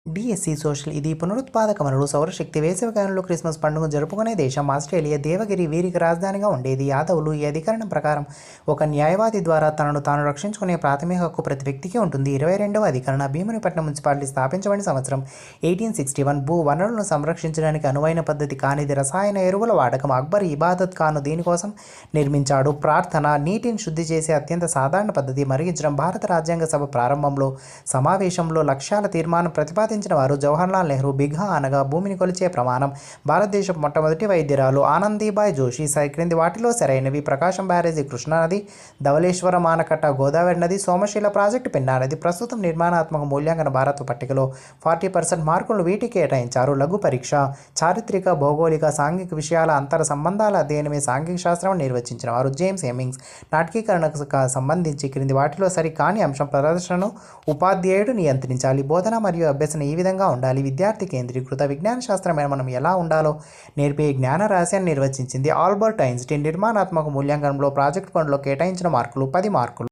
DSC social ఇది పునరుత్పాదక వనరు సౌరశక్తి వేసవికాలంలో క్రిస్మస్ పండుగ జరుపుకునే దేశం ఆస్ట్రేలియా. దేవగిరి వీరికి రాజధానిగా ఉండేది. యాదవులు ఈ అధికరణం ప్రకారం ఒక న్యాయవాది ద్వారా తనను తాను రక్షించుకునే ప్రాథమిక హక్కు ప్రతి వ్యక్తికి ఉంటుంది. 22వ అధికరణ భీమునిపట్నం మున్సిపాలిటీ స్థాపించబడిన సంవత్సరం 1861. భూ వనరులను సంరక్షించడానికి అనువైన పద్ధతి కానిది రసాయన ఎరువుల వాడకం. అక్బర్ ఇబాదత్ ఖాను దీనికోసం నిర్మించాడు. ప్రార్థన నీటిని శుద్ధి చేసే అత్యంత సాధారణ పద్ధతి మరిగించడం. భారత రాజ్యాంగ సభ ప్రారంభంలో సమావేశంలో లక్ష్యాల తీర్మానం ప్రతిపాదించిన వారు జవహర్లాల్ నెహ్రూ. బిఘా అనగా భూమిని కొలిచే ప్రమాణం. భారతదేశపు మొట్టమొదటి వైద్యురాలు ఆనందీబాయ్ జోషి. క్రింది వాటిలో సరైనవి: ప్రకాశం బ్యారేజీ కృష్ణానది, ధవళేశ్వరం ఆనకట్ట గోదావరి నది, సోమశీల ప్రాజెక్టు పెన్నా నది. ప్రస్తుతం నిర్మాణాత్మక మూల్యాంకన భారత పట్టికలో 40% మార్కులను వీటికి కేటాయించారు. లఘు పరీక్ష చారిత్రక, భౌగోళిక, సాంఘిక విషయాల అంతర సంబంధాల అధ్యయనమే సాంఘిక శాస్త్రం నిర్వచించిన వారు జేమ్స్ హెమింగ్స్. నాటకీకరణకు సంబంధించి క్రింది వాటిలో సరి కాని అంశం: ప్రదర్శనను ఉపాధ్యాయుడు నియంత్రించాలి. బోధన మరియు అభ్యసన ఈ విధంగా ఉండాలి. విద్యార్థి కేంద్రీకృత విజ్ఞాన శాస్త్రమైన మనం ఎలా ఉండాలో నేర్పే జ్ఞాన రహస్యాన్ని నిర్వచించింది ఆల్బర్ట్ ఐన్స్టీన్. నిర్మాణాత్మక మూల్యాంకనంలో ప్రాజెక్టు పనుల్లో కేటాయించిన మార్కులు 10 మార్కులు.